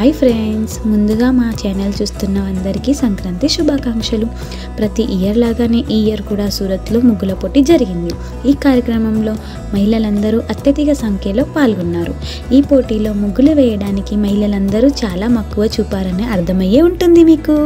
Hi friends, ముందుగా మా channel చూస్తున్న అందరికీ సంక్రాంతి శుభాకాంక్షలు. ప్రతి ఇయర్ లాగానే ఈ ఇయర్ కూడా సూరత్లో ముగ్గుల పోటీ జరిగింది. ఈ కార్యక్రమంలో మహిళలందరూ అత్యధిక సంఖ్యలో పాల్గొన్నారు. ఈ పోటీలో ముగ్గులు వేయడానికి మహిళలందరూ చాలా మక్కువ చూపారని అర్థమయ్యే ఉంటుంది మీకు.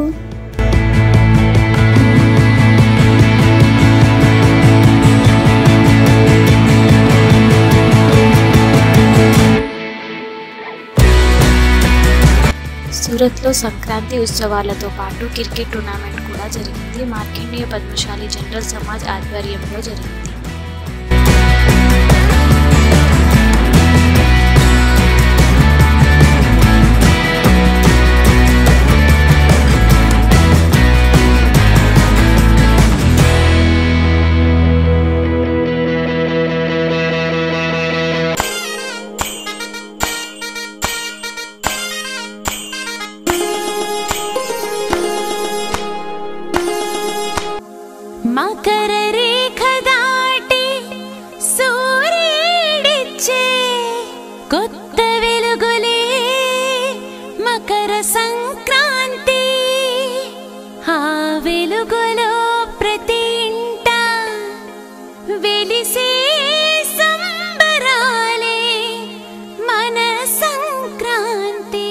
సూరత్లో సంక్రాంతి ఉత్సవాలతో పాటు క్రికెట్ టోర్నమెంట్ కూడా జరిగింది. మార్కండేయ పద్మశాలి జనరల్ సమాజ్ ఆధ్వర్యంలో జరిగింది. మకర రేఖ దాటి సూర్యుడిచ్చే కొత్త వెలుగులే మకర సంక్రాంతి. ఆ వెలుగులో ప్రతి ఇంట వెలిసే సంబరాలే మన సంక్రాంతి.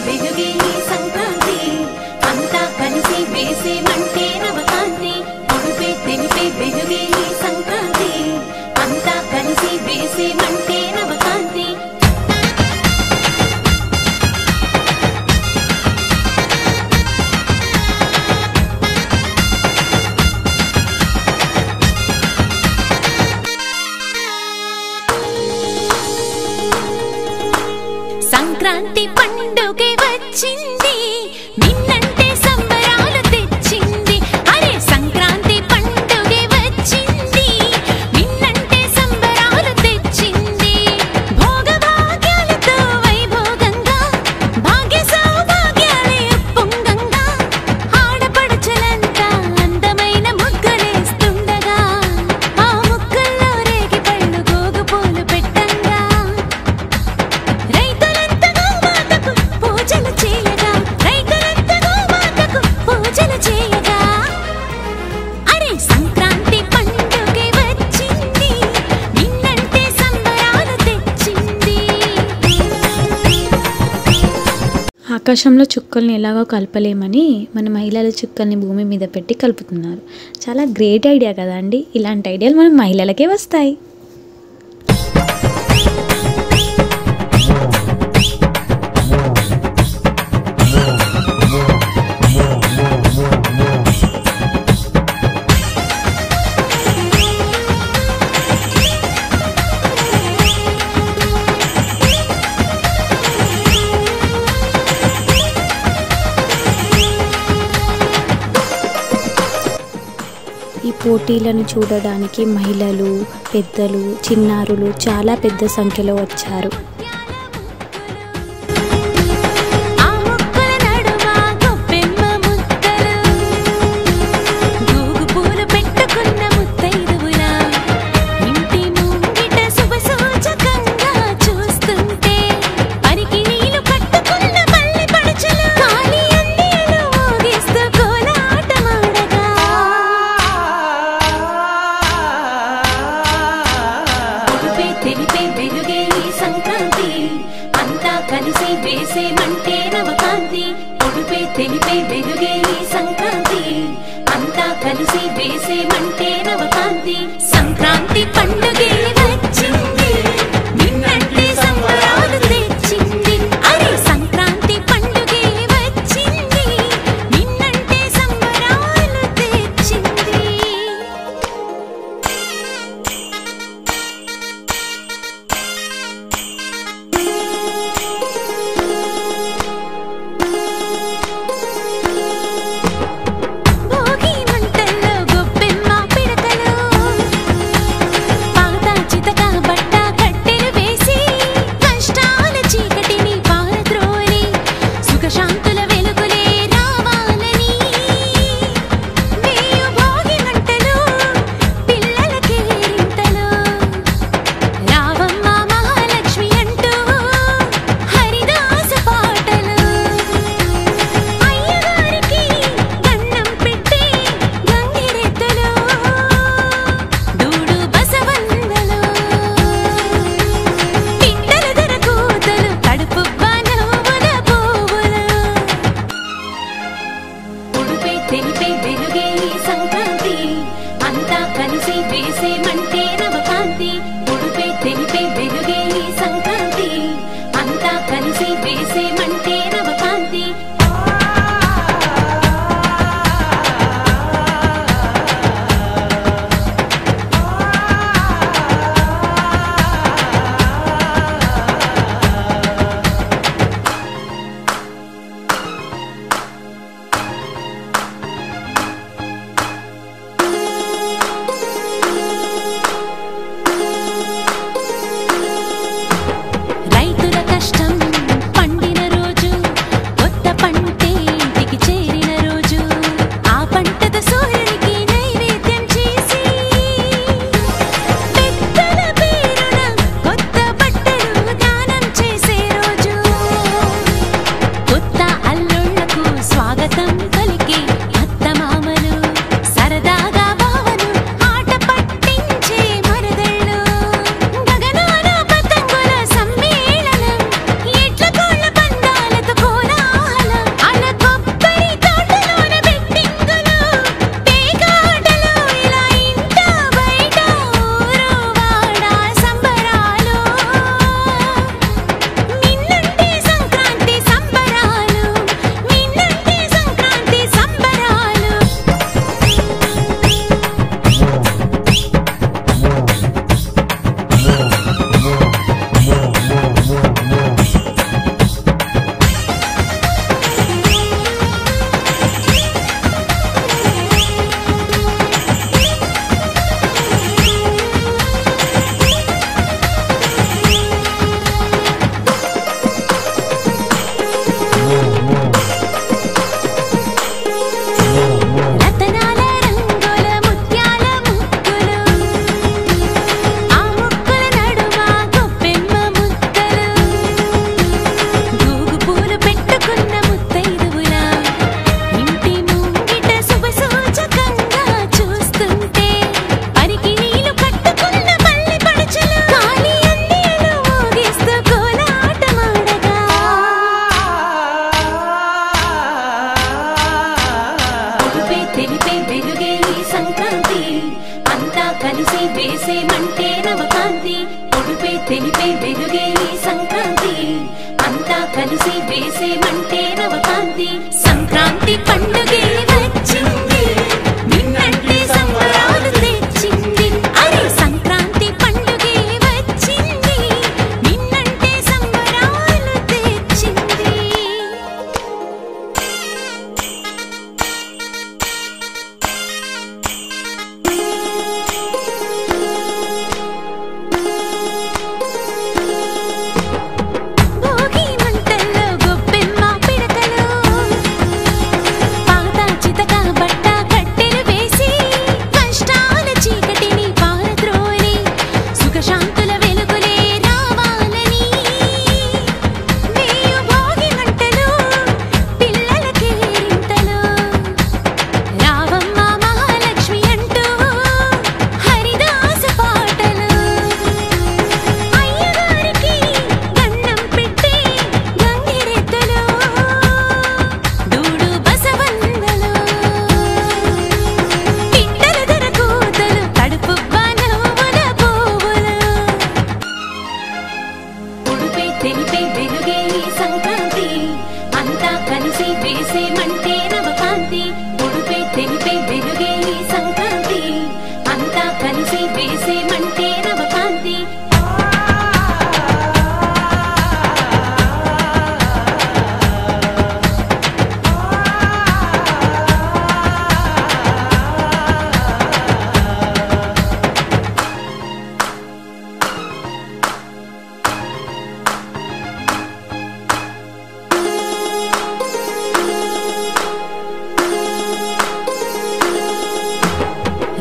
వెలుగే సంక్రాంతి అంతా కలిసి వేసేమంటే నవకాంతి. పొడుపే తెలిపే వెలుగే సంక్రాంతి అంతా కలిసి వేసేమంటే నవకాంతి. సంక్రాంతి పండుగ వచ్చింది, నిన్నంటే సంబరాలు తెచ్చింది. అరే సంక్రాంతి పండుగ వచ్చింది, నిన్నంటే సంబరాలు తెచ్చింది. భోగ భాగ్యాలతో వైభోగంగా భాగ్య సౌభాగ్యాలే ఉప్పొంగంగా ఆడపడుచులంతా అందమైన ముగ్గులేస్తుండగా ఆ ముగ్గుల్లో రేగి పళ్ళు గోగు పూలు పెట్టంగా ఆకాశంలో చుక్కల్ని ఎలాగో కలపలేమని మన మహిళల చుక్కల్ని భూమి మీద పెట్టి కలుపుతున్నారు. చాలా గ్రేట్ ఐడియా కదా అండి. ఇలాంటి ఐడియాలు మన మహిళలకే వస్తాయి. ఈ పోటీలను చూడడానికి మహిళలు, పెద్దలు, చిన్నారులు చాలా పెద్ద సంఖ్యలో వచ్చారు. సంక్రాంతి అంతా కలిసి వేసేమంటే నవకాంతి. పొడుపే తెలిపే వెలుగే సంక్రాంతి అంతా కలిసి వేసేమంటే నవకాంతి. సంక్రాంతి పండుగే వచ్చింది, నిన్నంటే సంబరాలు తెచ్చింది. అరే సంక్రాంతి పండుగే వచ్చింది, నిన్నంటే సంబరాలు తెచ్చింది. భోగి మంటల్లో గొబ్బెమ్మ పిడకలు పంటే ఇంటికి చేరిన రోజు ఆ పంటద సూర్యునికి నైవేద్యం చేసి పెద్దల పేరున కొత్త బట్టలు దానం చేసే రోజు కొత్త అల్లుళ్లకు స్వాగతం పలికి అత్తమామలు సరదాగా బావను ఆట పట్టించే మరదళ్ళు గగనాన పతంగుల సమ్మేళనం ఎట్ల కోళ్ళ పందాలతో కోలాహలం అల కొబ్బరి తోటలోన బెట్టింగులు పేకాటలు ఇలా ఇంట బయట ఊరు వాడ సంబరాలు మిన్నంటే సంక్రాంతి సంబరాలు మిన్నంటే సంక్రాంతి సంబరాలు రతనాల రంగుల ముత్యాల ముక్కులు ఆ ముక్కుల నడుమ గొప్పెమ్మ ముద్దలు గూగు పూలు పెట్టుకున్న ముత్తైదువులా ఇంటి ముంగిట శుభసూచకంగా చూస్తుంటే పరికి నీళ్లు కట్టుకున్న పల్లె పడుచులు కాలి అందియలు మోగిస్తూ కోలాటమాడగా పొడుపే తెలిపే వెలుగే ఈ సంక్రాంతి అంతా కలిసి వేసేమంటే నవకాంతి పొడుపే తెలిపే వెలుగే ఈ సంక్రాంతి అంతా కలిసి వేసేమంటే నవకాంతి సంక్రాంతి పండుగే వచ్చింది నిన్నంటే సంబరాలు తెచ్చింది అరే సంక్రాంతి పండుగే వచ్చింది నిన్నంటే సంబరాలు తెచ్చింది భోగి మంటల్లో గొప్పెమ్మ పిడకలు పాత చితక బట్ట కట్టెలు వేసి కష్టాల చీకటిని పారద్రోలి సుఖశాంతుల వెలుగులే రావాలని వేయు భోగి మంటలు పిల్లల కేరింతలు రావమ్మ మహాలక్ష్మి అంటూ హరిదాస పాటలు అయ్యగారికి గన్నం పెట్టి గంగిరెద్దులు దూడు బసవన్నలు పిట్టల ధర కూతలు కడుపు బాణముల పువ్వులు పొడుపే తెలిపే వెలుగే ఈ సంక్రాంతి అంతా కలిసి వేసేమంటే నవకాంతి పొడుపే తెలిపే వెలుగే ఈ సంక్రాంతి అంతా కలిసి వేసేమంటే నవకాంతి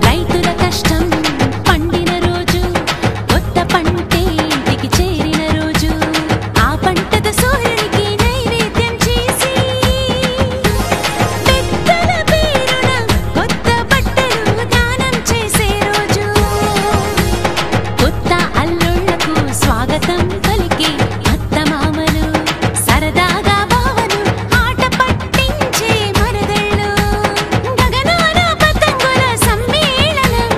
రైతుల కష్టం పండిన రోజు కొత్త పంటే ఇంటికి చేరిన రోజు ఆ పంటద సూర్యునికి నైవేద్యం చేసి పెద్దల పేరున కొత్త బట్టలు దానం చేసే రోజు కొత్త అల్లుళ్లకు స్వాగతం పలికి అత్తమామలు సరదాగా బావను ఆట పట్టించే మరదళ్ళు గగనాన పతంగుల సమ్మేళనం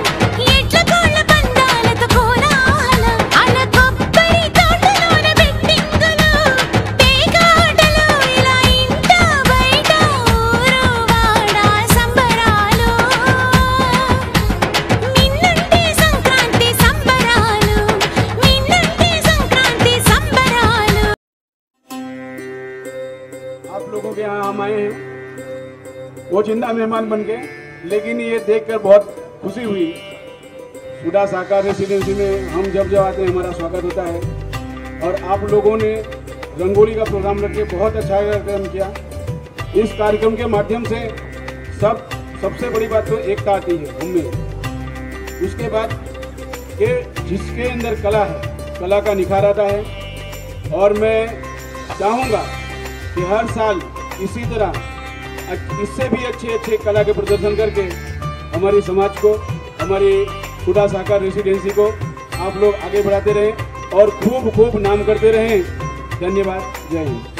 ఎట్ల కోళ్ళ పందాలతో కోలాహలం అల కొబ్బరి తోటలోన బెట్టింగులు పేకాటలు ఇలా ఇంట బయట ఊరు వాడ సంబరాలు మిన్నంటే సంక్రాంతి సంబరాలు మిన్నంటే సంక్రాంతి సంబరాలు आप लोगों के यहाँ हम आए हैं वो जिंदा मेहमान बन गए, लेकिन ये देखकर बहुत खुशी हुई। सुधा साकार रेसिडेंसी में हम जब आते हैं हमारा स्वागत होता है और आप लोगों ने रंगोली का प्रोग्राम रख के बहुत अच्छा कार्यक्रम किया। इस कार्यक्रम के माध्यम से सबसे बड़ी बात तो एकता आती है उनमें। उसके बाद कि जिसके अंदर कला है, कला का निखार आता है। और मैं चाहूँगा कि हर साल इसी तरह इससे भी अच्छे कला के प्रदर्शन करके हमारी समाज को, हमारी हुडा साकार रेसिडेंसी को आप लोग आगे बढ़ाते रहें और खूब नाम करते रहें। धन्यवाद। जय हिंद।